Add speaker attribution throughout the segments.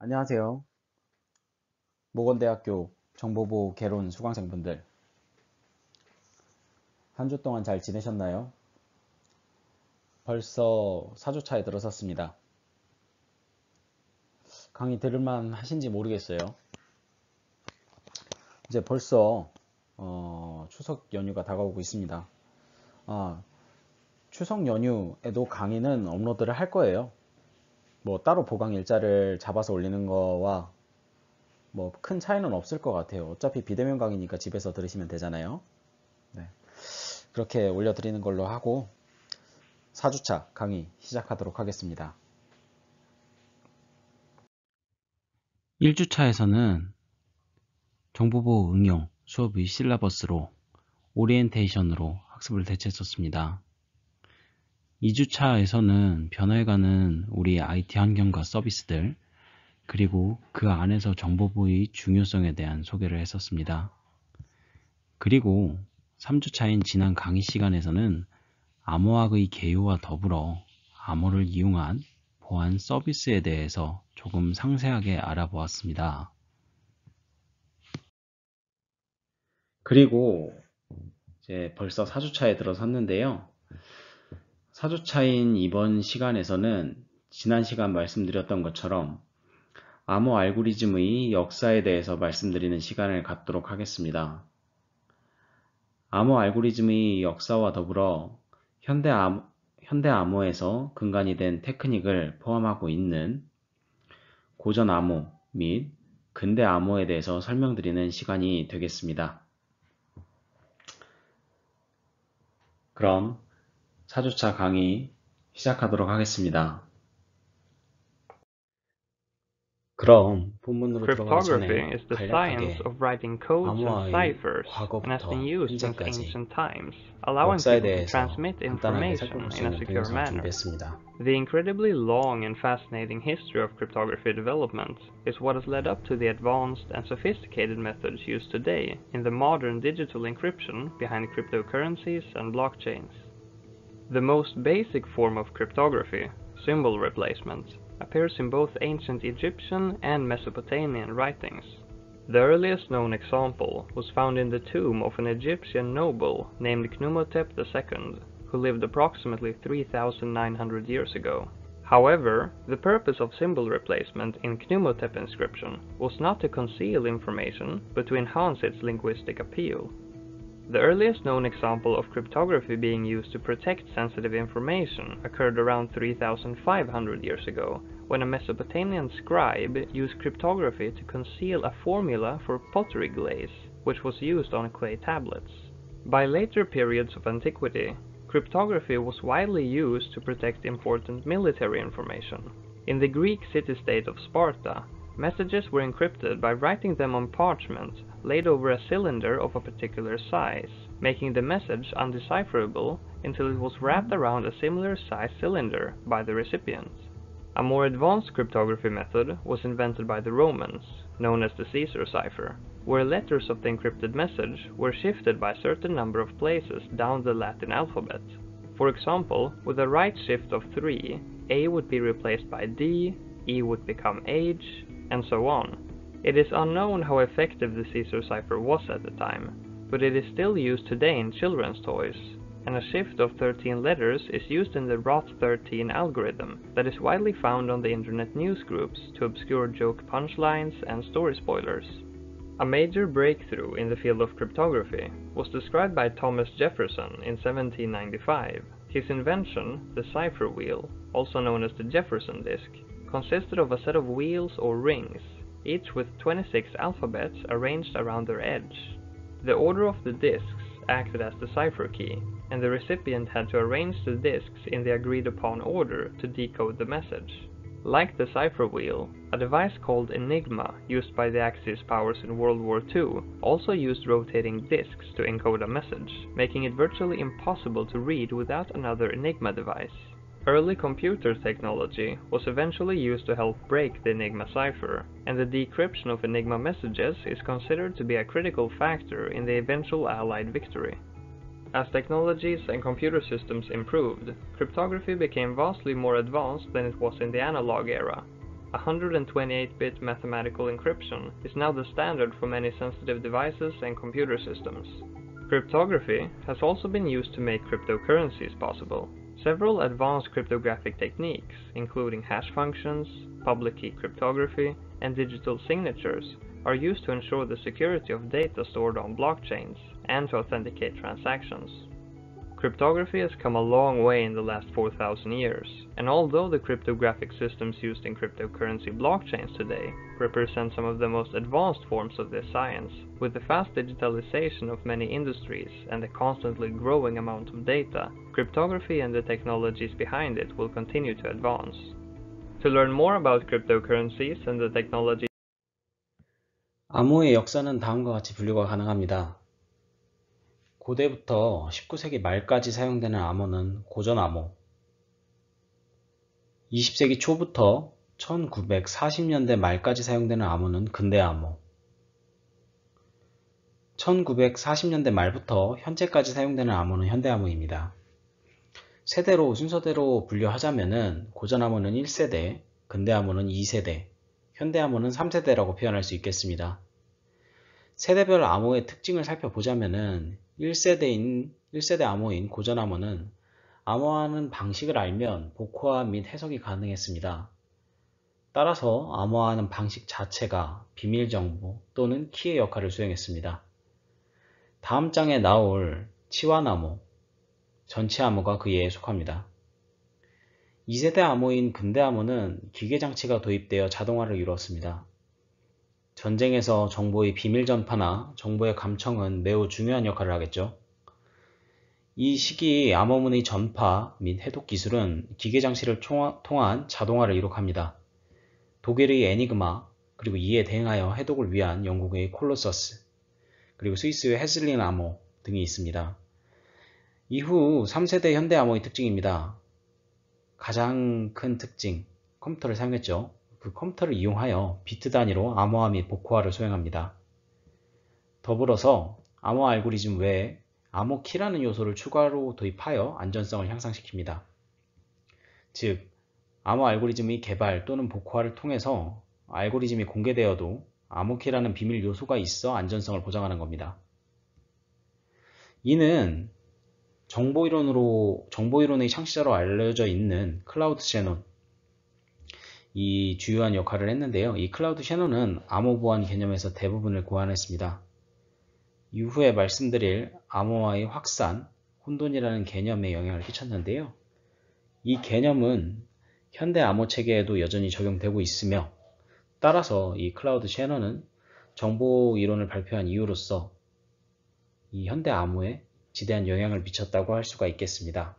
Speaker 1: 안녕하세요. 모건대학교 정보부 개론 수강생분들, 한 주 동안 잘 지내셨나요? 벌써 4주차에 들어섰습니다. 강의 들을만 하신지 모르겠어요. 이제 벌써 추석 연휴가 다가오고 있습니다. 추석 연휴에도 강의는 업로드를 할 거예요. 뭐 따로 보강 일자를 잡아서 올리는 거와 뭐 큰 차이는 없을 것 같아요. 어차피 비대면 강의니까 집에서 들으시면 되잖아요. 네. 그렇게 올려드리는 걸로 하고 4주차 강의 시작하도록 하겠습니다. 1주차에서는 정보보호 응용 수업의 실라버스로 오리엔테이션으로 학습을 대체했었습니다. 2주차에서는 변화해가는 우리 IT 환경과 서비스들, 그리고 그 안에서 정보보호의 중요성에 대한 소개를 했었습니다. 그리고 3주차인 지난 강의 시간에서는 암호학의 개요와 더불어 암호를 이용한 보안 서비스에 대해서 조금 상세하게 알아보았습니다. 그리고 이제 벌써 4주차에 들어섰는데요. 4주차인 이번 시간에서는 지난 시간 말씀드렸던 것처럼 암호 알고리즘의 역사에 대해서 말씀드리는 시간을 갖도록 하겠습니다. 암호 알고리즘의 역사와 더불어 현대 암호에서 근간이 된 테크닉을 포함하고 있는 고전 암호 및 근대 암호에 대해서 설명드리는 시간이 되겠습니다. 그럼 4주차 강의 시작하도록 하겠습니다. 그럼 본문으로 들어가기
Speaker 2: Cryptography
Speaker 1: 전에
Speaker 2: is the science
Speaker 1: 간략하게
Speaker 2: of writing codes and
Speaker 1: 암호화의
Speaker 2: ciphers and has been
Speaker 1: 과거부터
Speaker 2: used since
Speaker 1: 현재까지
Speaker 2: ancient times, allowing
Speaker 1: 역사에
Speaker 2: people to
Speaker 1: 대해서
Speaker 2: transmit
Speaker 1: 간단하게 살펴볼
Speaker 2: information
Speaker 1: 수
Speaker 2: in a
Speaker 1: 있는
Speaker 2: secure
Speaker 1: 동영상을
Speaker 2: manner.
Speaker 1: 준비했습니다.
Speaker 2: The incredibly long and fascinating history of cryptography development is what has led up to the advanced and sophisticated methods used today in the modern digital encryption behind cryptocurrencies and blockchains. The most basic form of cryptography, symbol replacement, appears in both ancient Egyptian and Mesopotamian writings. The earliest known example was found in the tomb of an Egyptian noble named Khnumhotep II, who lived approximately 3,900 years ago. However, the purpose of symbol replacement in Khnumhotep inscription was not to conceal information, but to enhance its linguistic appeal. The earliest known example of cryptography being used to protect sensitive information occurred around 3,500 years ago, when a Mesopotamian scribe used cryptography to conceal a formula for pottery glaze, which was used on clay tablets. By later periods of antiquity, cryptography was widely used to protect important military information. In the Greek city-state of Sparta, messages were encrypted by writing them on parchment laid over a cylinder of a particular size, making the message undecipherable until it was wrapped around a similar sized cylinder by the recipient. A more advanced cryptography method was invented by the Romans, known as the Caesar cipher, where letters of the encrypted message were shifted by a certain number of places down the Latin alphabet. For example, with a right shift of 3, A would be replaced by D, E would become H, and so on. It is unknown how effective the Caesar cipher was at the time, but it is still used today in children's toys, and a shift of 13 letters is used in the ROT13 algorithm that is widely found on the internet news groups to obscure joke punchlines and story spoilers. A major breakthrough in the field of cryptography was described by Thomas Jefferson in 1795. His invention, the cipher wheel, also known as the Jefferson disk, consisted of a set of wheels or rings, each with 26 alphabets arranged around their edge. The order of the disks acted as the cipher key, and the recipient had to arrange the disks in the agreed upon order to decode the message. Like the cipher wheel, a device called Enigma, used by the Axis powers in World War II, also used rotating disks to encode a message, making it virtually impossible to read without another Enigma device. Early computer technology was eventually used to help break the Enigma cipher, and the decryption of Enigma messages is considered to be a critical factor in the eventual Allied victory. As technologies and computer systems improved, cryptography became vastly more advanced than it was in the analog era. 128-bit mathematical encryption is now the standard for many sensitive devices and computer systems. Cryptography has also been used to make cryptocurrencies possible. Several advanced cryptographic techniques, including hash functions, public key cryptography, and digital signatures, are used to ensure the security of data stored on blockchains and to authenticate transactions. Cryptography has come a long way in the last 4,000 years, and although the cryptographic systems used in cryptocurrency blockchains today represent some of the most advanced forms of this science, with the fast digitalization of many industries and the constantly growing amount of data, cryptography and the technologies behind it will continue to advance. To learn more about cryptocurrencies and the technology,
Speaker 1: 암호의 역사는 다음과 같이 분류가 가능합니다. 고대부터 19세기 말까지 사용되는 암호는 고전암호, 20세기 초부터 1940년대 말까지 사용되는 암호는 근대암호, 1940년대 말부터 현재까지 사용되는 암호는 현대암호입니다. 세대로 순서대로 분류하자면은 고전암호는 1세대, 근대암호는 2세대, 현대암호는 3세대라고 표현할 수 있겠습니다. 세대별 암호의 특징을 살펴보자면은 1세대 암호인 고전암호는 암호하는 방식을 알면 복호화 및 해석이 가능했습니다. 따라서 암호화하는 방식 자체가 비밀정보 또는 키의 역할을 수행했습니다. 다음 장에 나올 치환암호, 전치암호가 그 예에 속합니다. 2세대 암호인 근대암호는 기계장치가 도입되어 자동화를 이루었습니다. 전쟁에서 정보의 비밀 전파나 정보의 감청은 매우 중요한 역할을 하겠죠. 이 시기 암호문의 전파 및 해독 기술은 기계장치를 통한 자동화를 이룩합니다. 독일의 에니그마, 그리고 이에 대응하여 해독을 위한 영국의 콜로서스, 그리고 스위스의 헤슬린 암호 등이 있습니다. 이후 3세대 현대 암호의 특징입니다. 가장 큰 특징, 컴퓨터를 사용했죠. 그 컴퓨터를 이용하여 비트 단위로 암호화 및 복호화를 수행합니다. 더불어서 암호 알고리즘 외에 암호 키라는 요소를 추가로 도입하여 안전성을 향상시킵니다. 즉, 암호 알고리즘의 개발 또는 복호화를 통해서 알고리즘이 공개되어도 암호 키라는 비밀 요소가 있어 안전성을 보장하는 겁니다. 이는 정보이론의 창시자로 알려져 있는 클라우드 셰논, 이 주요한 역할을 했는데요. 이 클라우드 셰논은 암호 보안 개념에서 대부분을 고안했습니다. 이후에 말씀드릴 암호화의 확산, 혼돈이라는 개념에 영향을 끼쳤는데요. 이 개념은 현대 암호 체계에도 여전히 적용되고 있으며, 따라서 이 클라우드 셰논은 정보 이론을 발표한 이유로서 이 현대 암호에 지대한 영향을 미쳤다고 할 수가 있겠습니다.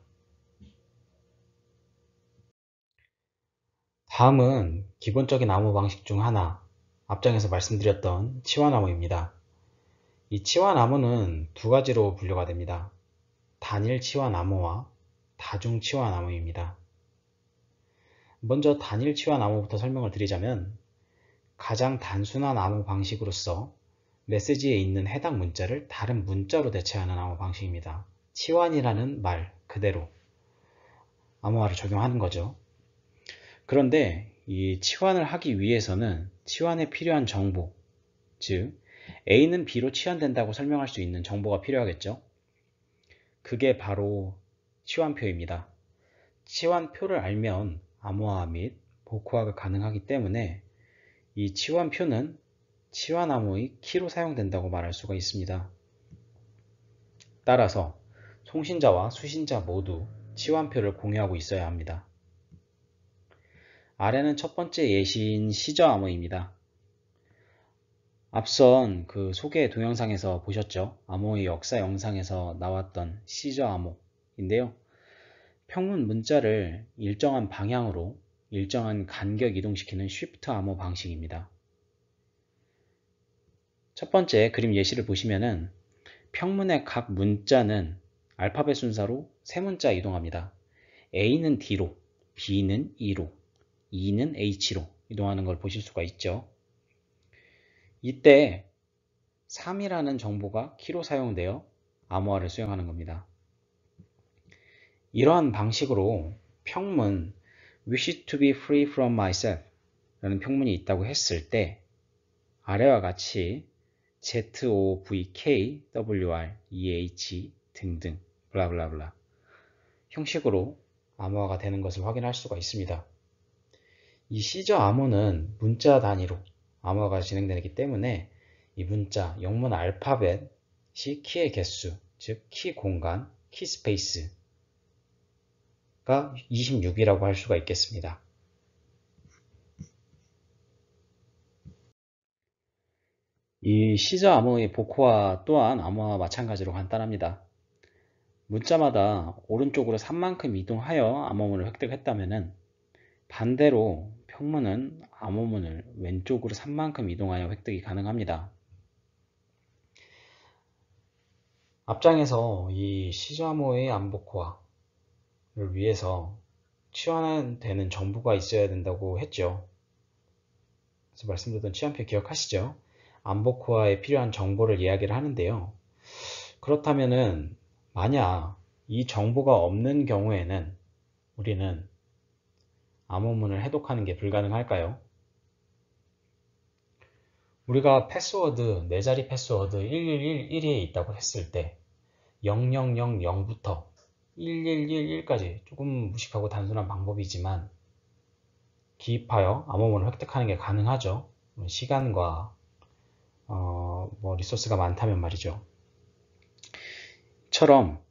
Speaker 1: 다음은 기본적인 암호 방식 중 하나, 앞장에서 말씀드렸던 치환암호입니다. 이 치환암호는 두 가지로 분류가 됩니다. 단일 치환암호와 다중 치환암호입니다. 먼저 단일 치환암호부터 설명을 드리자면, 가장 단순한 암호 방식으로서 메시지에 있는 해당 문자를 다른 문자로 대체하는 암호 방식입니다. 치환이라는 말 그대로 암호화를 적용하는 거죠. 그런데 이 치환을 하기 위해서는 치환에 필요한 정보, 즉 A는 B로 치환된다고 설명할 수 있는 정보가 필요하겠죠. 그게 바로 치환표입니다. 치환표를 알면 암호화 및 복호화가 가능하기 때문에 이 치환표는 치환암호의 키로 사용된다고 말할 수가 있습니다. 따라서 송신자와 수신자 모두 치환표를 공유하고 있어야 합니다. 아래는 첫 번째 예시인 시저암호입니다. 앞선 그 소개 동영상에서 보셨죠? 암호의 역사 영상에서 나왔던 시저암호인데요. 평문 문자를 일정한 방향으로 일정한 간격 이동시키는 쉬프트 암호 방식입니다. 첫 번째 그림 예시를 보시면은 평문의 각 문자는 알파벳 순서로 세 문자 이동합니다. A는 D로, B는 E로, E는 H로 이동하는 걸 보실 수가 있죠. 이때 3이라는 정보가 키로 사용되어 암호화를 수행하는 겁니다. 이러한 방식으로 평문 wish to be free from myself 평문이 있다고 했을 때 아래와 같이 ZOVK, WR, EH 등등 블라블라블라 형식으로 암호화가 되는 것을 확인할 수가 있습니다. 이 시저 암호는 문자 단위로 암호화가 진행되기 때문에 이 문자, 영문 알파벳이 키의 개수, 즉 키 공간, 키 스페이스가 26이라고 할 수가 있겠습니다. 이 시저 암호의 복호화 또한 암호와 마찬가지로 간단합니다. 문자마다 오른쪽으로 3만큼 이동하여 암호문을 획득했다면 반대로 평문은 암호문을 왼쪽으로 3만큼 이동하여 획득이 가능합니다. 앞장에서 이 시저 암호의 암복호화를 위해서 치환되는 정보가 있어야 된다고 했죠. 그래서 말씀드렸던 치환표 기억하시죠? 암복호화에 필요한 정보를 이야기를 하는데요. 그렇다면은 만약 이 정보가 없는 경우에는 우리는 암호문을 해독하는 게 불가능할까요? 우리가 패스워드, 4자리 패스워드 1111에 있다고 했을 때 0000부터 1111까지 조금 무식하고 단순한 방법이지만 기입하여 암호문을 획득하는 게 가능하죠. 시간과 리소스가 많다면 말이죠. 처럼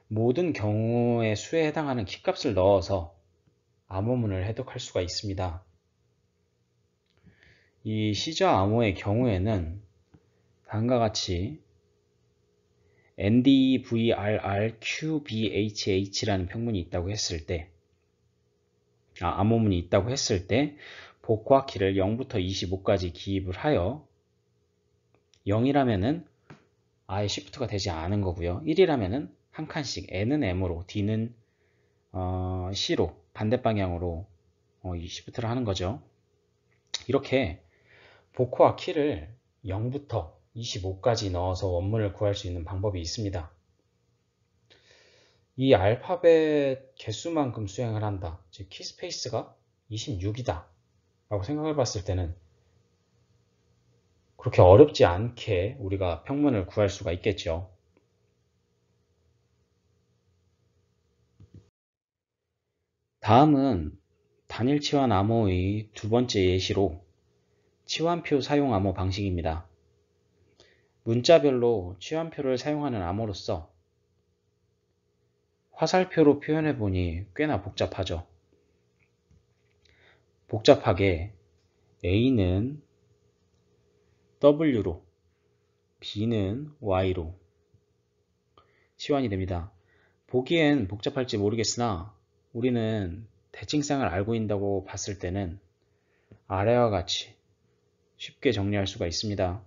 Speaker 1: 모든 경우의 수에 해당하는 키값을 넣어서 암호문을 해독할 수가 있습니다. 이 시저 암호의 경우에는 다음과 같이 NDVRRQBHH라는 평문이 있다고 했을 때, 암호문이 있다고 했을 때 복호화 키를 0부터 25까지 기입을 하여 0이라면은 아예 시프트가 되지 않은 거고요. 1이라면은 한 칸씩 N은 M으로, D는 C로 반대 방향으로 이 시프트를 하는 거죠. 이렇게 복호화 키를 0부터 25까지 넣어서 원문을 구할 수 있는 방법이 있습니다. 이 알파벳 개수만큼 수행을 한다. 즉 키스페이스가 26이다 라고 생각해 봤을 때는 그렇게 어렵지 않게 우리가 평문을 구할 수가 있겠죠. 다음은 단일 치환 암호의 두 번째 예시로 치환표 사용 암호 방식입니다. 문자별로 치환표를 사용하는 암호로서 화살표로 표현해 보니 꽤나 복잡하죠. 복잡하게 A는 W로, B는 Y로 치환이 됩니다. 보기엔 복잡할지 모르겠으나 우리는 대칭상을 알고 있다고 봤을 때는 아래와 같이 쉽게 정리할 수가 있습니다.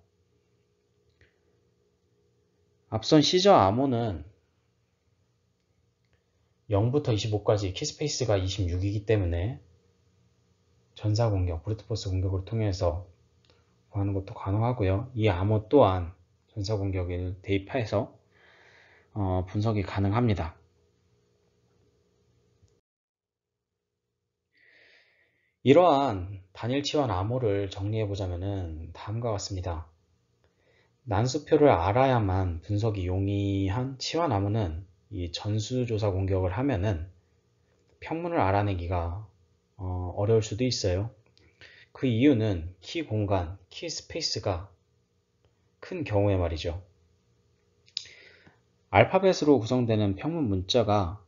Speaker 1: 앞선 시저 암호는 0부터 25까지 키스페이스가 26이기 때문에 전사공격, 브루트포스 공격을 통해서 구하는 것도 가능하고요. 이 암호 또한 전사공격을 대입해서 분석이 가능합니다. 이러한 단일 치환 암호를 정리해보자면 다음과 같습니다. 난수표를 알아야만 분석이 용이한 치환 암호는 이 전수조사 공격을 하면은 평문을 알아내기가 어려울 수도 있어요. 그 이유는 키 공간, 키 스페이스가 큰 경우에 말이죠. 알파벳으로 구성되는 평문 문자가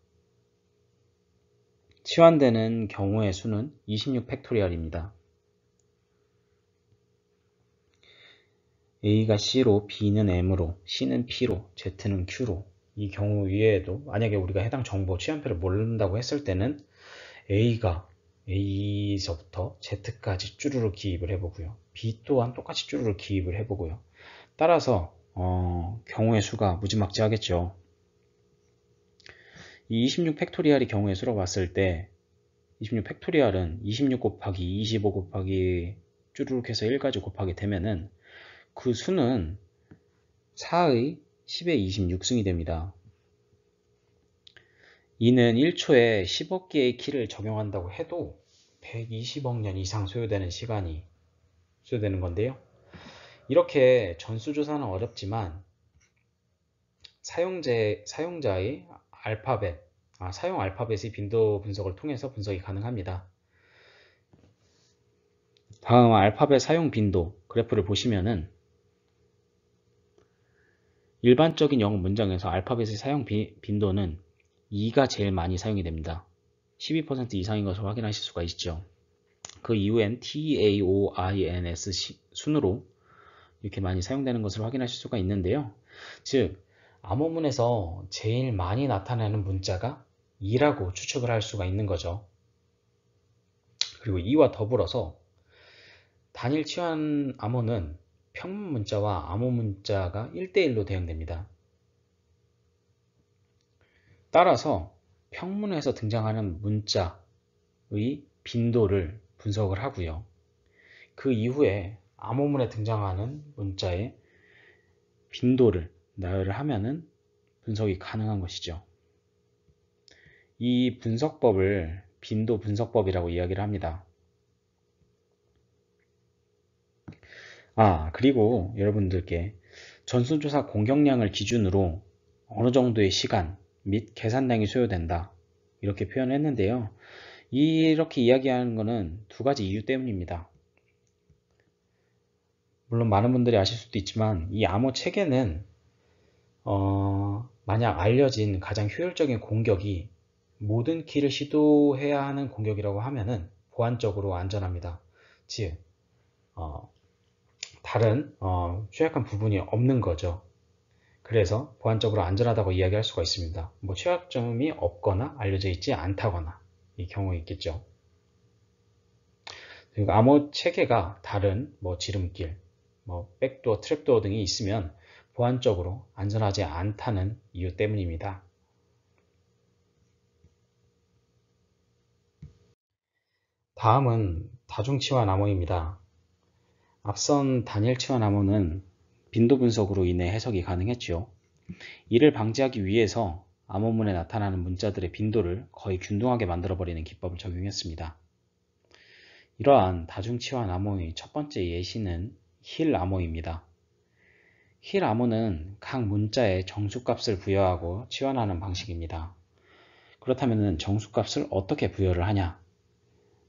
Speaker 1: 치환되는 경우의 수는 26 팩토리얼입니다. A가 C로, B는 M으로, C는 P로, Z는 Q로 이 경우 위에도 만약에 우리가 해당 정보 치환표를 모른다고 했을 때는 A가 A서부터 Z까지 쭈루루 기입을 해보고요. B 또한 똑같이 쭈루루 기입을 해보고요. 따라서 경우의 수가 무지막지하겠죠. 이 26 팩토리얼이 경우의 수로 봤을 때 26 팩토리얼은 26 곱하기 25 곱하기 쭈루룩 해서 1까지 곱하게 되면은 그 수는 4의 10의 26승이 됩니다. 이는 1초에 10억 개의 키를 적용한다고 해도 120억 년 이상 소요되는 시간이 소요되는 건데요. 이렇게 전수조사는 어렵지만 사용자의 사용 알파벳의 빈도 분석을 통해서 분석이 가능합니다. 다음 알파벳 사용 빈도 그래프를 보시면은 일반적인 영어 문장에서 알파벳의 사용 빈도는 2가 제일 많이 사용이 됩니다. 12% 이상인 것을 확인하실 수가 있죠. 그 이후엔 T, A, O, I, N, S 순으로 이렇게 많이 사용되는 것을 확인하실 수가 있는데요. 즉, 암호문에서 제일 많이 나타나는 문자가 2라고 추측을 할 수가 있는 거죠. 그리고 이와 더불어서 단일 치환 암호는 평문 문자와 암호 문자가 1대1로 대응됩니다. 따라서 평문에서 등장하는 문자의 빈도를 분석을 하고요. 그 이후에 암호문에 등장하는 문자의 빈도를 나열을 하면은 분석이 가능한 것이죠. 이 분석법을 빈도 분석법이라고 이야기를 합니다. 그리고 여러분들께 전수조사 공격량을 기준으로 어느 정도의 시간 및 계산량이 소요된다 이렇게 표현했는데요. 이렇게 이야기하는 것은 두 가지 이유 때문입니다. 물론 많은 분들이 아실 수도 있지만 이 암호 체계는 만약 알려진 가장 효율적인 공격이 모든 키를 시도해야 하는 공격이라고 하면은 보안적으로 안전합니다. 즉 다른 취약한 부분이 없는 거죠. 그래서 보안적으로 안전하다고 이야기할 수가 있습니다. 뭐 취약점이 없거나 알려져 있지 않다거나 이 경우에 있겠죠. 그리고 암호 체계가 다른 뭐 지름길, 뭐 백도어, 트랩도어 등이 있으면 보안적으로 안전하지 않다는 이유 때문입니다. 다음은 다중치환 암호입니다. 앞선 단일 치환 암호는 빈도 분석으로 인해 해석이 가능했죠. 이를 방지하기 위해서 암호문에 나타나는 문자들의 빈도를 거의 균등하게 만들어버리는 기법을 적용했습니다. 이러한 다중치환 암호의 첫 번째 예시는 힐 암호입니다. 힐 암호는 각 문자에 정수값을 부여하고 치환하는 방식입니다. 그렇다면 정수값을 어떻게 부여를 하냐?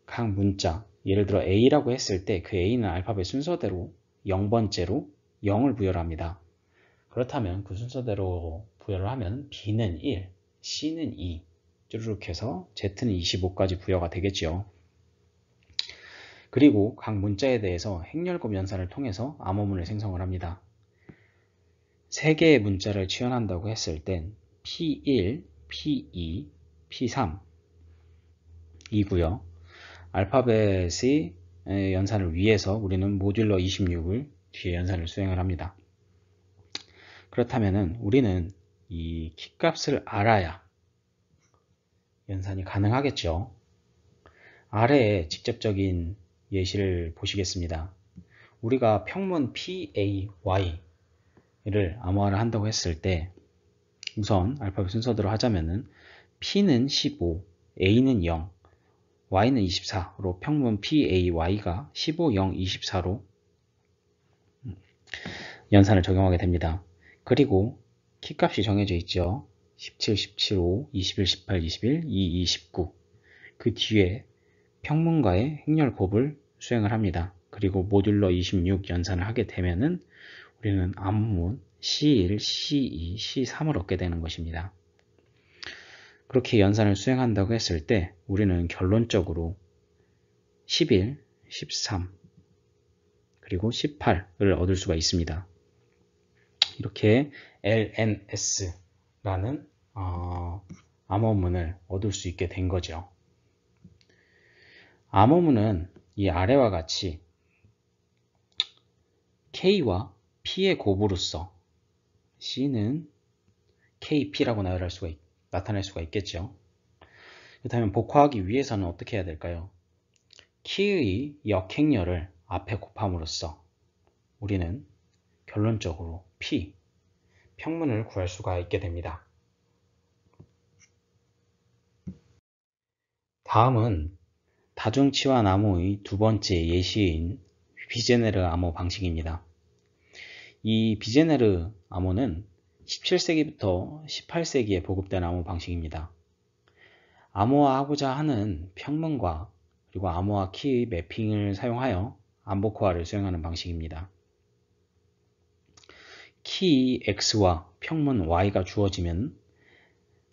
Speaker 1: 각 문자, 예를 들어 A라고 했을 때 그 A는 알파벳 순서대로 0번째로 0을 부여를 합니다. 그렇다면 그 순서대로 부여를 하면 B는 1, C는 2, 쭈르륵 해서 Z는 25까지 부여가 되겠죠. 그리고 각 문자에 대해서 행렬곱 연산을 통해서 암호문을 생성을 합니다. 3개의 문자를 치환한다고 했을 땐 P1, P2, P3 이고요. 알파벳의 연산을 위해서 우리는 모듈러 26을 뒤에 연산을 수행을 합니다. 그렇다면 우리는 이 키값을 알아야 연산이 가능하겠죠. 아래에 직접적인 예시를 보시겠습니다. 우리가 평문 PAY를 암호화를 한다고 했을 때 우선 알파벳 순서대로 하자면은 P는 15, A는 0, Y는 24로 평문 PAY가 15, 0, 24로 연산을 적용하게 됩니다. 그리고 키값이 정해져 있죠. 17, 17, 5, 21, 18, 21, 22, 19. 그 뒤에 평문과의 행렬 곱을 수행을 합니다. 그리고 모듈러 26 연산을 하게 되면은 우리는 암문 C1, C2, C3을 얻게 되는 것입니다. 그렇게 연산을 수행한다고 했을 때 우리는 결론적으로 11, 13, 그리고 18을 얻을 수가 있습니다. 이렇게 LNS라는 암호문을 얻을 수 있게 된 거죠. 암호문은 이 아래와 같이 K와 P의 곱으로서 C는 KP라고 나타낼 수가 있겠죠. 그렇다면 복화하기 위해서는 어떻게 해야 될까요? 키의 역행렬을 앞에 곱함으로써 우리는 결론적으로 P, 평문을 구할 수가 있게 됩니다. 다음은 다중치환 암호의 두 번째 예시인 비제네르 암호 방식입니다. 이 비제네르 암호는 17세기부터 18세기에 보급된 암호 방식입니다. 암호화하고자 하는 평문과 그리고 암호화 키의 매핑을 사용하여 암복호화를 수행하는 방식입니다. 키 X와 평문 Y가 주어지면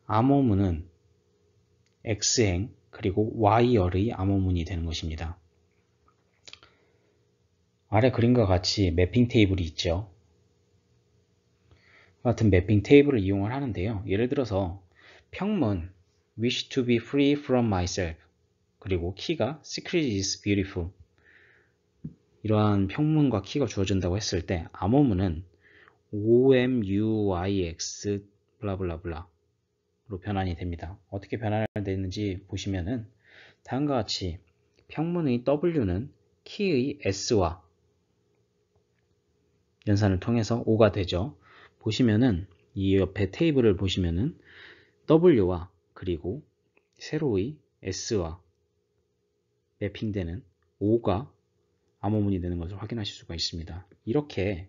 Speaker 1: 암호문은 X행 그리고 Y열의 암호문이 되는 것입니다. 아래 그림과 같이 매핑 테이블이 있죠. 같은 매핑 테이블을 이용을 하는데요. 예를 들어서 평문 wish to be free from myself 그리고 키가 secret is beautiful 이러한 평문과 키가 주어진다고 했을 때 암호문은 omuyx 블라블라블라로 변환이 됩니다. 어떻게 변환이 되는지 보시면은 다음과 같이 평문의 w는 키의 s와 연산을 통해서 5가 되죠. 보시면은 이 옆에 테이블을 보시면은 w와 그리고 세로의 s와 매핑되는 5가 암호문이 되는 것을 확인하실 수가 있습니다. 이렇게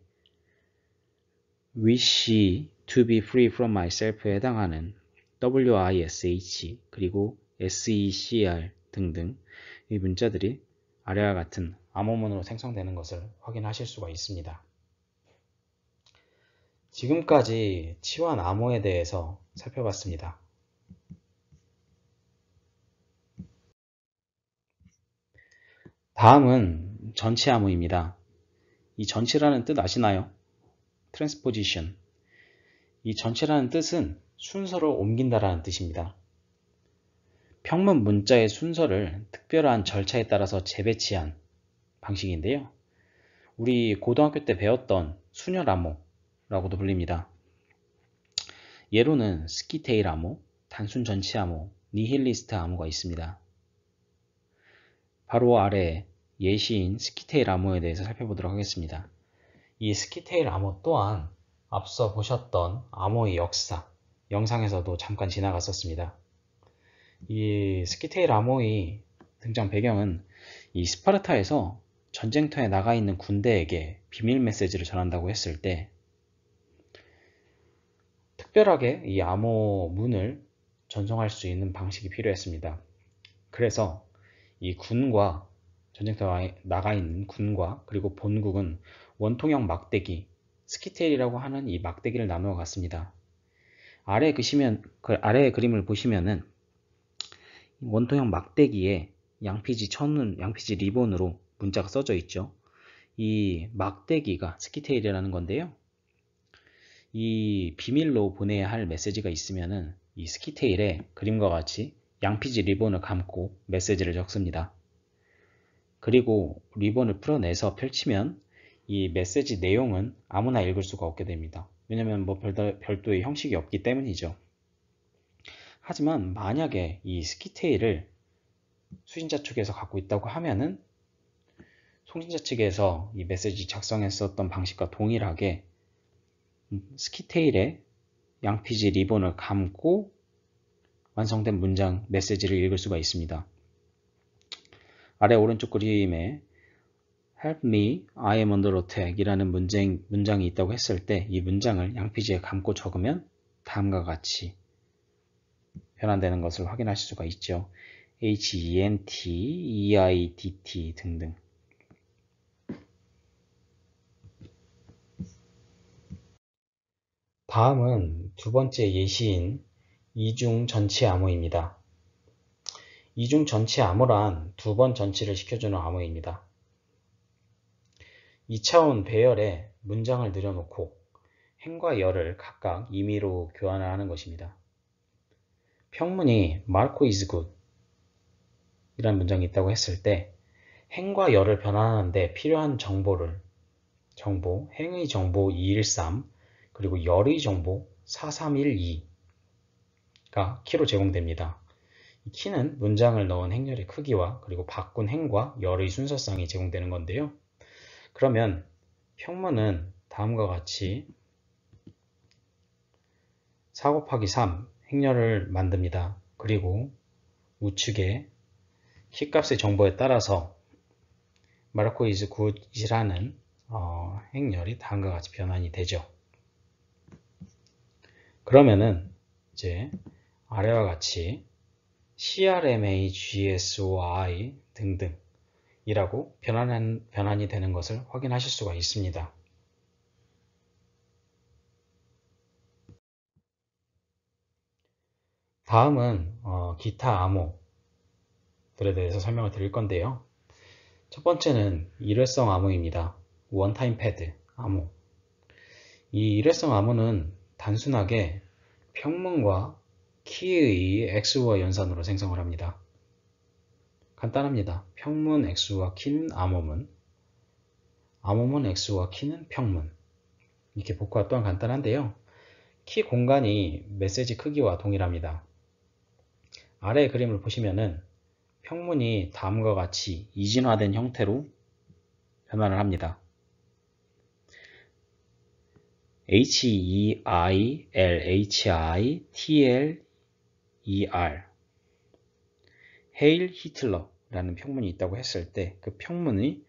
Speaker 1: wish to be free from myself에 해당하는 wish 그리고 secr 등등 이 문자들이 아래와 같은 암호문으로 생성되는 것을 확인하실 수가 있습니다. 지금까지 치환 암호에 대해서 살펴봤습니다. 다음은 전치 암호입니다. 이 전치라는 뜻 아시나요? transposition. 이 전치라는 뜻은 순서를 옮긴다라는 뜻입니다. 평문 문자의 순서를 특별한 절차에 따라서 재배치한 방식인데요. 우리 고등학교 때 배웠던 순열 암호라고도 불립니다. 예로는 스키테일 암호, 단순 전치 암호, 니힐리스트 암호가 있습니다. 바로 아래 예시인 스키테일 암호에 대해서 살펴보도록 하겠습니다. 이 스키테일 암호 또한 앞서 보셨던 암호의 역사, 영상에서도 잠깐 지나갔었습니다. 이 스키테일 암호의 등장 배경은 이 스파르타에서 전쟁터에 나가 있는 군대에게 비밀 메시지를 전한다고 했을 때 특별하게 이 암호문을 전송할 수 있는 방식이 필요했습니다. 그래서 이 군과 전쟁터에 나가 있는 군과 그리고 본국은 원통형 막대기, 스키테일이라고 하는 이 막대기를 나누어 갔습니다. 아래 그림을 보시면은 원통형 막대기에 양피지 천은, 양피지 리본으로 문자가 써져 있죠. 이 막대기가 스키테일이라는 건데요. 이 비밀로 보내야 할 메시지가 있으면은 이 스키테일에 그림과 같이 양피지 리본을 감고 메시지를 적습니다. 그리고 리본을 풀어내서 펼치면 이 메시지 내용은 아무나 읽을 수가 없게 됩니다. 왜냐면 뭐 별도의 형식이 없기 때문이죠. 하지만 만약에 이 스키테일을 수신자 측에서 갖고 있다고 하면은 송신자 측에서 이 메시지 작성했었던 방식과 동일하게 스키테일에 양피지 리본을 감고 완성된 문장 메시지를 읽을 수가 있습니다. 아래 오른쪽 그림에 Help me, I am under attack 이라는 문장이 있다고 했을 때 이 문장을 양피지에 감고 적으면 다음과 같이 변환되는 것을 확인하실 수가 있죠. HENT, EIDT 등등. 다음은 두 번째 예시인 이중 전치 암호입니다. 이중 전치 암호란 두 번 전치를 시켜주는 암호입니다. 2차원 배열에 문장을 늘여놓고 행과 열을 각각 임의로 교환을 하는 것입니다. 평문이 Marco is good 이라는 문장이 있다고 했을 때 행과 열을 변환하는데 필요한 행의 정보 213 그리고 열의 정보 4312가 키로 제공됩니다. 이 키는 문장을 넣은 행렬의 크기와 그리고 바꾼 행과 열의 순서상이 제공되는 건데요. 그러면 평문은 다음과 같이 4 곱하기 3 행렬을 만듭니다. 그리고 우측에 키값의 정보에 따라서 마르코 is good이라는 행렬이 다음과 같이 변환이 되죠. 그러면은 이제 아래와 같이 CRMA, GSOI 등등 이라고 변환이 되는 것을 확인하실 수가 있습니다. 다음은 기타 암호들에 대해서 설명을 드릴 건데요. 첫 번째는 일회성 암호입니다. 원타임 패드 암호. 이 일회성 암호는 단순하게 평문과 키의 x와 연산으로 생성을 합니다. 간단합니다. 평문 x와 키는 암호문, 암호문 x와 키는 평문. 이렇게 복구가 또한 간단한데요. 키 공간이 메시지 크기와 동일합니다. 아래의 그림을 보시면은 평문이 다음과 같이 이진화된 형태로 변환을 합니다. HEILHITLER 헤일 히틀러라는 평문이 있다고 했을 때 그 평문이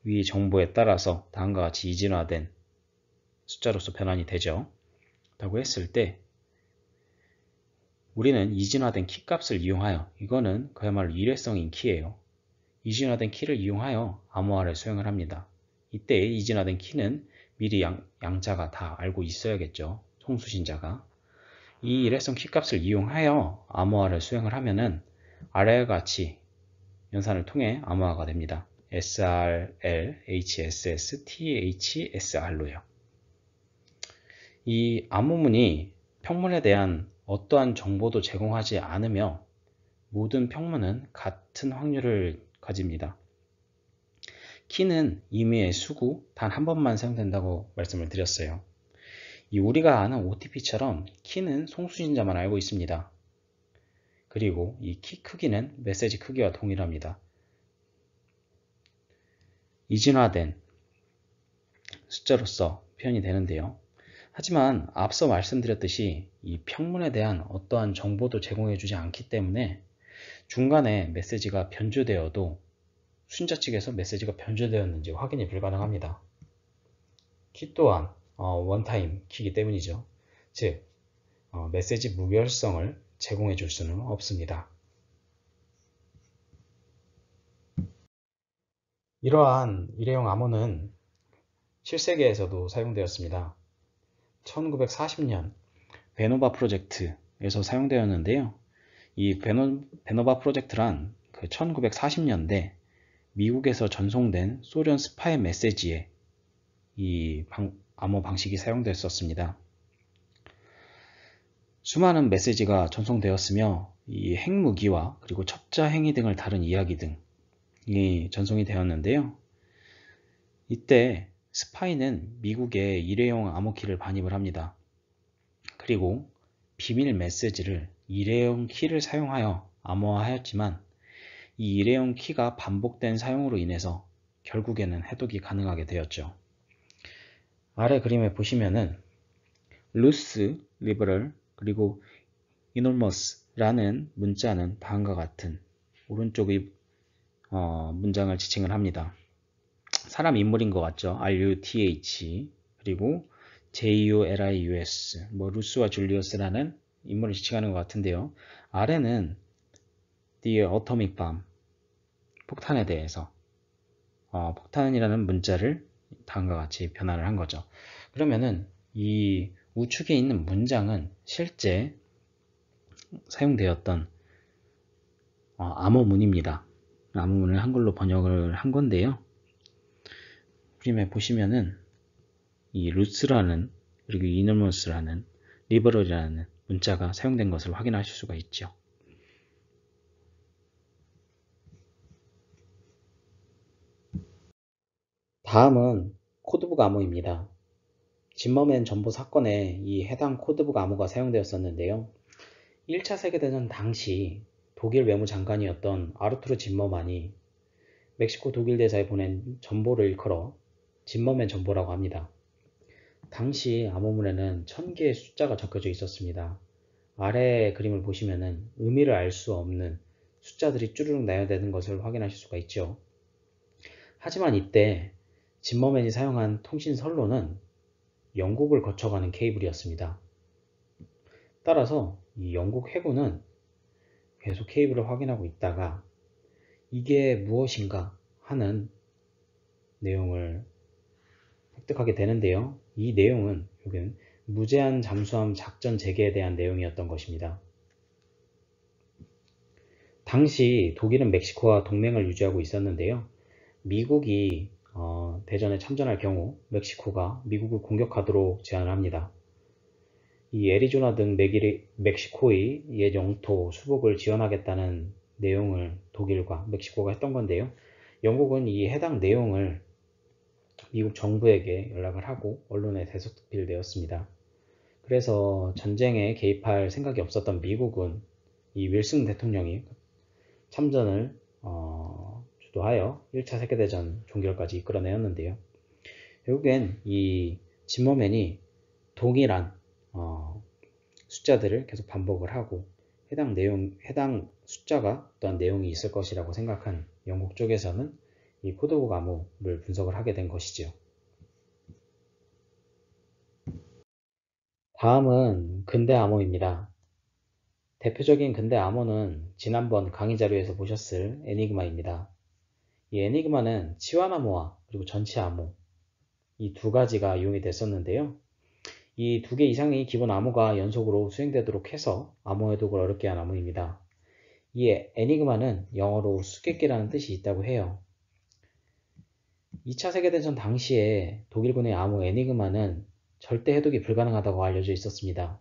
Speaker 1: 위 정보에 따라서 다음과 같이 이진화된 숫자로서 변환이 되죠. 라고 했을 때 우리는 이진화된 키 값을 이용하여, 이거는 그야말로 일회성인 키예요. 이진화된 키를 이용하여 암호화를 수행을 합니다. 이때 이진화된 키는 미리 양자가 다 알고 있어야겠죠. 송수신자가. 이 일회성 키 값을 이용하여 암호화를 수행을 하면은 아래와 같이 연산을 통해 암호화가 됩니다. SRL, HSS, THSR로요. 이 암호문이 평문에 대한 어떠한 정보도 제공하지 않으며 모든 평문은 같은 확률을 가집니다. 키는 임의의 수구 단 한 번만 사용된다고 말씀을 드렸어요. 이 우리가 아는 OTP처럼 키는 송수신자만 알고 있습니다. 그리고 이 키 크기는 메시지 크기와 동일합니다. 이진화된 숫자로서 표현이 되는데요. 하지만 앞서 말씀드렸듯이 이 평문에 대한 어떠한 정보도 제공해주지 않기 때문에 중간에 메시지가 변조되어도 수신자 측에서 메시지가 변조되었는지 확인이 불가능합니다. 키 또한 원타임 키이기 때문이죠. 즉 메시지 무결성을 제공해 줄 수는 없습니다. 이러한 일회용 암호는 실세계에서도 사용되었습니다. 1940년 베노바 프로젝트에서 사용되었는데요. 이 베노바 프로젝트란 그 1940년대 미국에서 전송된 소련 스파이 메시지에 이 암호 방식이 사용됐었습니다. 수많은 메시지가 전송되었으며 이 핵무기와 그리고 첩자 행위 등을 다룬 이야기 등이 전송이 되었는데요. 이때 스파이는 미국의 일회용 암호키를 반입을 합니다. 그리고 비밀 메시지를 일회용 키를 사용하여 암호화하였지만 이 일회용 키가 반복된 사용으로 인해서 결국에는 해독이 가능하게 되었죠. 아래 그림에 보시면은 loose, liberal, 그리고 enormous라는 문자는 다음과 같은 오른쪽의 문장을 지칭을 합니다. 사람 인물인 것 같죠? RUTH 그리고 JULIUS 루스와 줄리우스라는 인물을 지칭하는 것 같은데요. 아래는 The Atomic Bomb 폭탄에 대해서 폭탄이라는 문자를 다음과 같이 변환을 한 거죠. 그러면은 이 우측에 있는 문장은 실제 사용되었던 암호문입니다. 암호문을 한글로 번역을 한 건데요. 그림에 보시면은 이 루스라는 그리고 이너머스라는 리버럴이라는 문자가 사용된 것을 확인하실 수가 있죠. 다음은 코드북 암호입니다. 짐머맨 전보 사건에 이 해당 코드북 암호가 사용되었었는데요. 1차 세계대전 당시 독일 외무장관이었던 아르투르 짐머만이 멕시코 독일 대사에 보낸 전보를 일컬어 짐머맨 전보라고 합니다. 당시 암호문에는 1000개의 숫자가 적혀져 있었습니다. 아래 그림을 보시면은 의미를 알 수 없는 숫자들이 쭈르륵 나열되는 것을 확인하실 수가 있죠. 하지만 이때 짐머맨이 사용한 통신 선로는 영국을 거쳐가는 케이블이었습니다. 따라서 이 영국 해군은 계속 케이블을 확인하고 있다가 이게 무엇인가 하는 내용을 획득하게 되는데요. 이 내용은 여기는 무제한 잠수함 작전 재개에 대한 내용이었던 것입니다. 당시 독일은 멕시코와 동맹을 유지하고 있었는데요. 미국이 대전에 참전할 경우 멕시코가 미국을 공격하도록 제안을 합니다. 이 애리조나 등 멕시코의 옛 영토 수복을 지원하겠다는 내용을 독일과 멕시코가 했던 건데요. 영국은 이 해당 내용을 미국 정부에게 연락을 하고 언론에 대서특필되었습니다. 그래서 전쟁에 개입할 생각이 없었던 미국은 이 윌슨 대통령이 참전을 주도하여 1차 세계대전 종결까지 이끌어내었는데요. 결국엔 이 짐머맨이 동일한 숫자들을 계속 반복을 하고 해당 숫자가 어떤 내용이 있을 것이라고 생각한 영국 쪽에서는 이 코드북 암호를 분석을 하게 된 것이죠. 다음은 근대 암호입니다. 대표적인 근대 암호는 지난번 강의 자료에서 보셨을 에니그마입니다. 이 에니그마는 치환 암호와 그리고 전치 암호 이 두 가지가 이용이 됐었는데요. 이 두 개 이상의 기본 암호가 연속으로 수행되도록 해서 암호 해독을 어렵게 한 암호입니다. 이 에니그마는 영어로 수수께끼라는 뜻이 있다고 해요. 2차 세계대전 당시에 독일군의 암호 에니그마는 절대 해독이 불가능하다고 알려져 있었습니다.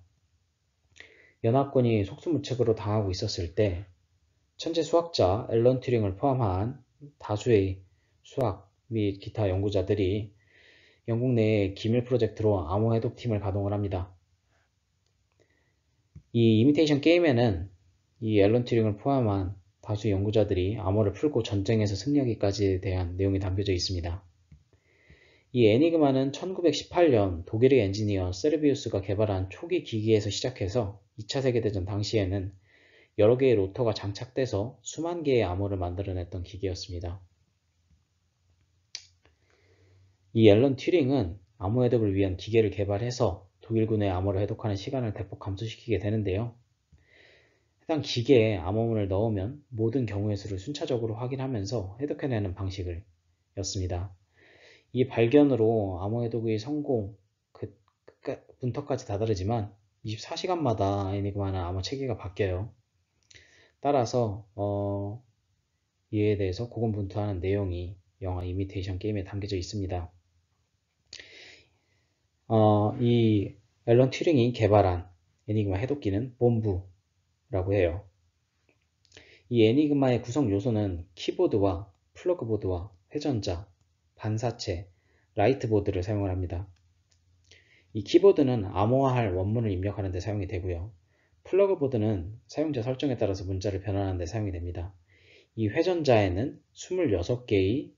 Speaker 1: 연합군이 속수무책으로 당하고 있었을 때 천재 수학자 앨런 튜링을 포함한 다수의 수학 및 기타 연구자들이 영국 내에 기밀 프로젝트로 암호 해독팀을 가동을 합니다. 이 이미테이션 게임에는 이 앨런 튜링을 포함한 다수 연구자들이 암호를 풀고 전쟁에서 승리하기까지에 대한 내용이 담겨져 있습니다. 이 에니그마는 1918년 독일의 엔지니어 세르비우스가 개발한 초기 기기에서 시작해서 2차 세계대전 당시에는 여러 개의 로터가 장착돼서 수만 개의 암호를 만들어냈던 기계였습니다. 이 앨런 튜링은 암호 해독을 위한 기계를 개발해서 독일군의 암호를 해독하는 시간을 대폭 감소시키게 되는데요. 해당 기계에 암호문을 넣으면 모든 경우의 수를 순차적으로 확인하면서 해독해내는 방식을 였습니다. 이 발견으로 암호 해독의 성공 분터까지 다다르지만 24시간마다 에니그마는 암호 체계가 바뀌어요. 따라서 이에 대해서 고군분투하는 내용이 영화 이미테이션 게임에 담겨져 있습니다. 이 앨런 튜링이 개발한 에니그마 해독기는 본부라고 해요. 이 에니그마의 구성 요소는 키보드와 플러그보드와 회전자, 반사체, 라이트보드를 사용을 합니다. 이 키보드는 암호화할 원문을 입력하는 데 사용이 되고요. 플러그보드는 사용자 설정에 따라서 문자를 변환하는 데 사용이 됩니다. 이 회전자에는 26개의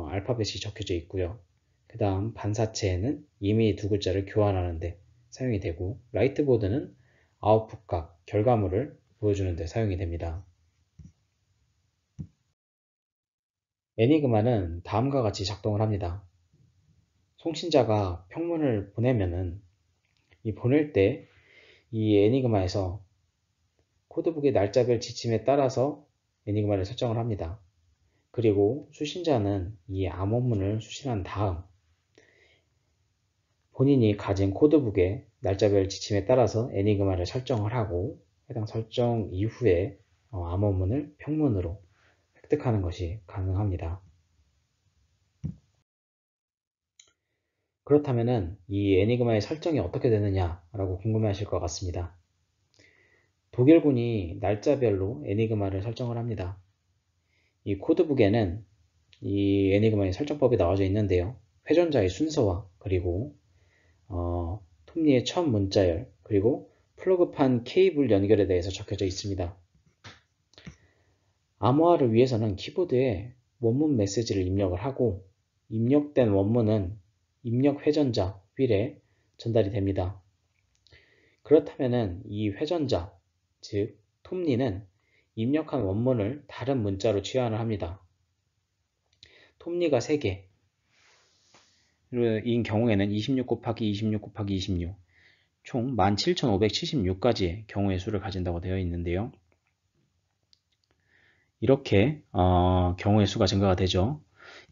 Speaker 1: 알파벳이 적혀져 있고요. 그 다음 반사체에는 이미 두 글자를 교환하는 데 사용이 되고 라이트보드는 아웃풋각, 결과물을 보여주는 데 사용이 됩니다. 에니그마는 다음과 같이 작동을 합니다. 송신자가 평문을 보내면은 보낼 때 이 에니그마에서 코드북의 날짜별 지침에 따라서 에니그마를 설정을 합니다. 그리고 수신자는 이 암호문을 수신한 다음 본인이 가진 코드북의 날짜별 지침에 따라서 에니그마를 설정을 하고 해당 설정 이후에 암호문을 평문으로 획득하는 것이 가능합니다. 그렇다면 이 에니그마의 설정이 어떻게 되느냐라고 궁금해 하실 것 같습니다. 독일군이 날짜별로 에니그마를 설정을 합니다. 이 코드북에는 이 에니그마의 설정법이 나와져 있는데요. 회전자의 순서와 그리고 톱니의 첫 문자열 그리고 플러그판 케이블 연결에 대해서 적혀져 있습니다. 암호화를 위해서는 키보드에 원문 메시지를 입력을 하고 입력된 원문은 입력 회전자 휠에 전달이 됩니다. 그렇다면 이 회전자, 즉 톱니는 입력한 원문을 다른 문자로 치환을 합니다. 톱니가 3개 인 경우에는 26 곱하기 26 곱하기 26 총 17,576가지의 경우의 수를 가진다고 되어 있는데요. 이렇게 경우의 수가 증가가 되죠.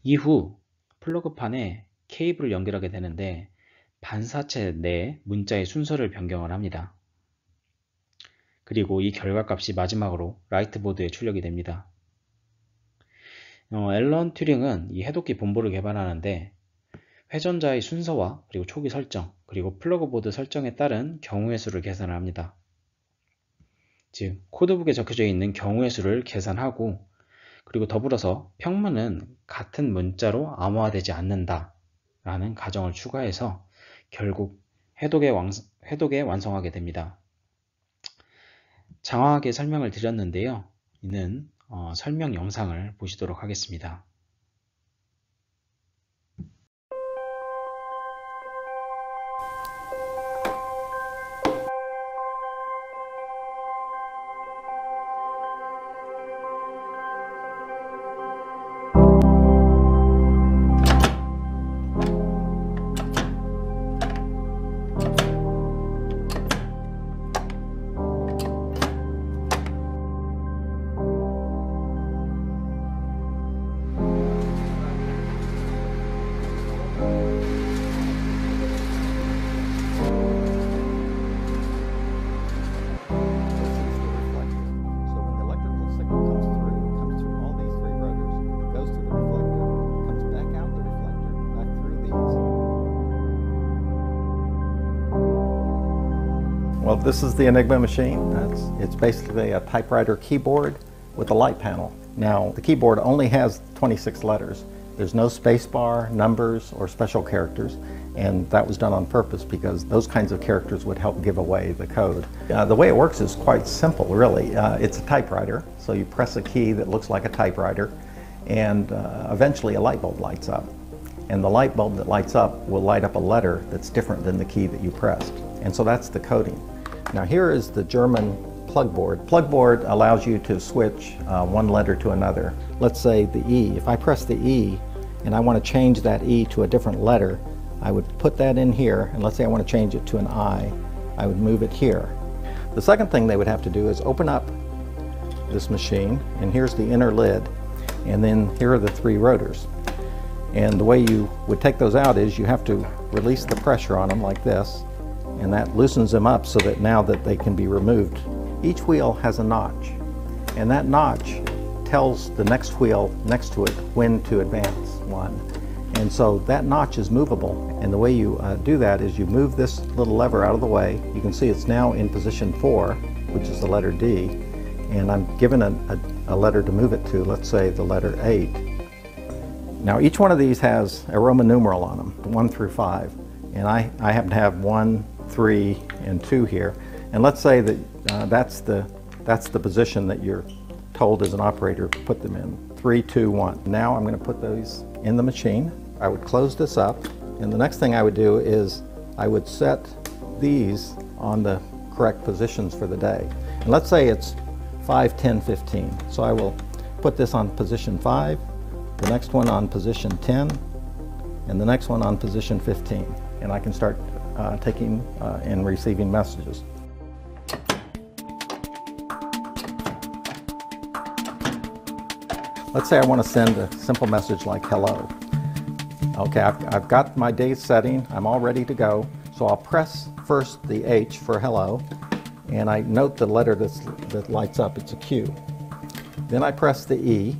Speaker 1: 이후 플러그판에 케이블을 연결하게 되는데 반사체 내 문자의 순서를 변경을 합니다. 그리고 이 결과값이 마지막으로 라이트보드에 출력이 됩니다. 앨런 튜링은 이 해독기 본보를 개발하는데 회전자의 순서와 그리고 초기 설정, 그리고 플러그보드 설정에 따른 경우의 수를 계산을 합니다. 즉, 코드북에 적혀져 있는 경우의 수를 계산하고 그리고 더불어서 평문은 같은 문자로 암호화되지 않는다 라는 가정을 추가해서 결국 해독에 완성하게 됩니다. 장황하게 설명을 드렸는데요. 이는 설명 영상을 보시도록 하겠습니다.
Speaker 3: Well, this is the Enigma machine. It's basically a typewriter keyboard with a light panel. Now, the keyboard only has 26 letters. There's no space bar, numbers, or special characters, and that was done on purpose because those kinds of characters would help give away the code. The way it works is quite simple, really. It's a typewriter, so you press a key that looks like a typewriter, and eventually a light bulb lights up. And the light bulb that lights up will light up a letter that's different than the key that you pressed. And so that's the coding. Now here is the German plug board. Plug board allows you to switch one letter to another. Let's say the E. If I press the E and I want to change that E to a different letter, I would put that in here, and let's say I want to change it to an I would move it here. The second thing they would have to do is open up this machine, and here's the inner lid, and then here are the 3 rotors. And the way you would take those out is you have to release the pressure on them like this, and that loosens them up so that now that they can be removed. Each wheel has a notch, and that notch tells the next wheel next to it when to advance one. And so that notch is movable, and the way you do that is you move this little lever out of the way. You can see it's now in position 4, which is the letter D, and I'm given a letter to move it to, let's say the letter 8. Now each one of these has a Roman numeral on them, 1 through 5, and I happen to have 1, 3, and 2 here. And let's say that that's the position that you're told as an operator to put them in, 3, 2, 1. Now I'm going to put those in the machine. I would close this up, and the next thing I would do is I would set these on the correct positions for the day. And let's say it's 5, 10, 15. So I will put this on position 5, the next one on position 10, and the next one on position 15. And I can start taking and receiving messages. Let's say I want to send a simple message like hello. Okay, I've got my day's setting, I'm all ready to go, so I'll press first the H for hello, and I note the letter that lights up, it's a Q. Then I press the E,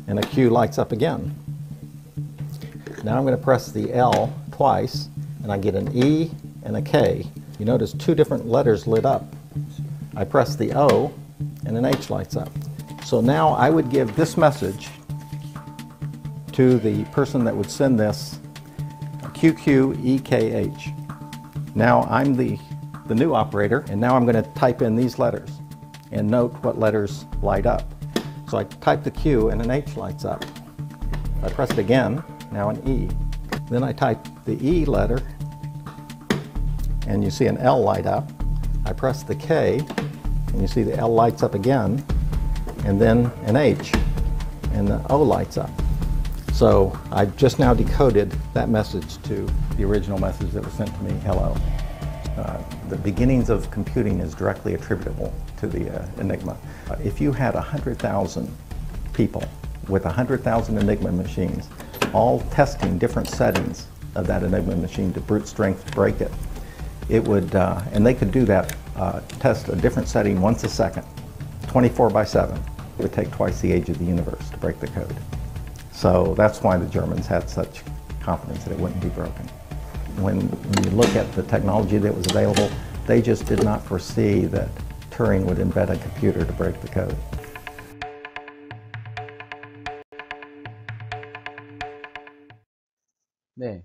Speaker 3: and a Q lights up again. Now I'm going to press the L twice, and I get an E and a K. You notice 2 different letters lit up. I press the O, and an H lights up. So now I would give this message to the person that would send this, QQEKH. Now I'm the new operator, and now I'm going to type in these letters and note what letters light up. So I type the Q and an H lights up. I press it again, now an E. Then I type the E letter, and you see an L light up. I press the K, And you see the L lights up again, and then an H, and the O lights up. So I've just now decoded that message to the original message that was sent to me, hello. The beginnings of computing is directly attributable to the Enigma. If you had 100,000 people with 100,000 Enigma machines, all testing different settings of that Enigma machine to brute strength to break it, it would, and they could do that, test a different setting once a second, 24/7. It would take twice the age of the universe to break the code. So that's why the Germans had such confidence that it wouldn't be broken. When you look at the technology that was available, they just did not foresee that Turing would invent a computer to break the code.
Speaker 1: 네,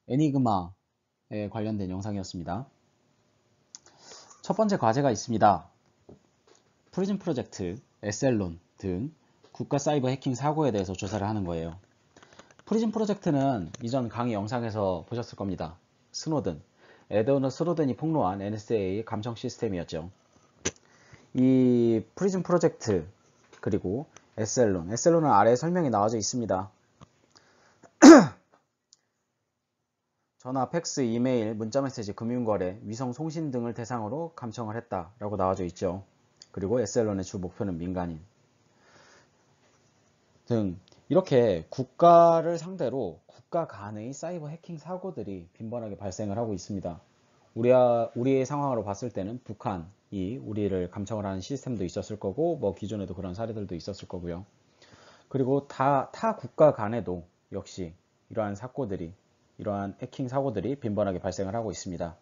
Speaker 1: 에니그마에 관련된 영상이었습니다. 첫 번째 과제가 있습니다. 프리즘 프로젝트, 에셀론 등 국가 사이버 해킹 사고에 대해서 조사를 하는 거예요. 프리즘 프로젝트는 이전 강의 영상에서 보셨을 겁니다. 스노든, 에드워드 스노든이 폭로한 NSA 감청 시스템이었죠. 이 프리즘 프로젝트 그리고 에셀론은 아래에 설명이 나와져 있습니다. 전화, 팩스, 이메일, 문자메시지, 금융거래, 위성 송신 등을 대상으로 감청을 했다라고 나와져 있죠. 그리고 에셀론의 주 목표는 민간인 등 이렇게 국가를 상대로 국가 간의 사이버 해킹 사고들이 빈번하게 발생을 하고 있습니다. 우리의 상황으로 봤을 때는 북한이 우리를 감청을 하는 시스템도 있었을 거고, 뭐 기존에도 그런 사례들도 있었을 거고요. 그리고 타 국가 간에도 역시 이러한 해킹 사고들이 빈번하게 발생을 하고 있습니다.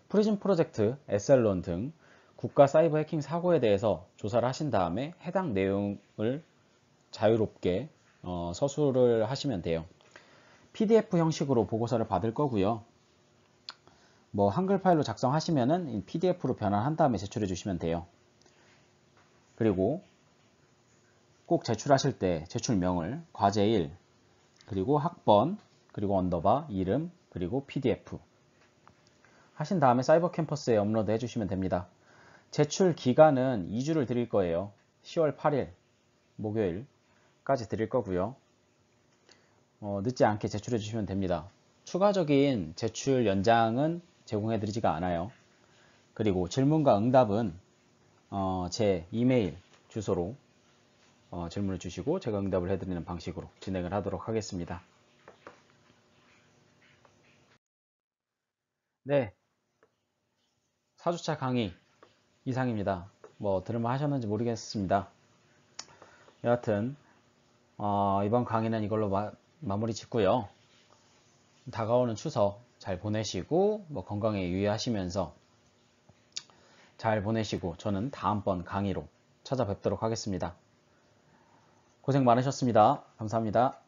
Speaker 1: 프리즘 프로젝트, 에셀론 등 국가 사이버 해킹 사고에 대해서 조사를 하신 다음에 해당 내용을 자유롭게 서술을 하시면 돼요. PDF 형식으로 보고서를 받을 거고요. 뭐 한글 파일로 작성하시면은 PDF로 변환한 다음에 제출해 주시면 돼요. 그리고 꼭 제출하실 때 제출명을 과제 1, 그리고 학번, 그리고 언더바, 이름, 그리고 PDF 하신 다음에 사이버 캠퍼스에 업로드 해주시면 됩니다. 제출 기간은 2주를 드릴 거예요. 10월 8일 목요일까지 드릴 거고요. 늦지 않게 제출해 주시면 됩니다. 추가적인 제출 연장은 제공해 드리지가 않아요. 그리고 질문과 응답은 제 이메일 주소로 질문을 주시고 제가 응답을 해드리는 방식으로 진행을 하도록 하겠습니다. 네, 4주차 강의 이상입니다. 뭐 들을만 하셨는지 모르겠습니다. 여하튼 이번 강의는 이걸로 마무리 짓고요. 다가오는 추석 잘 보내시고 뭐 건강에 유의하시면서 잘 보내시고 저는 다음번 강의로 찾아뵙도록 하겠습니다. 고생 많으셨습니다. 감사합니다.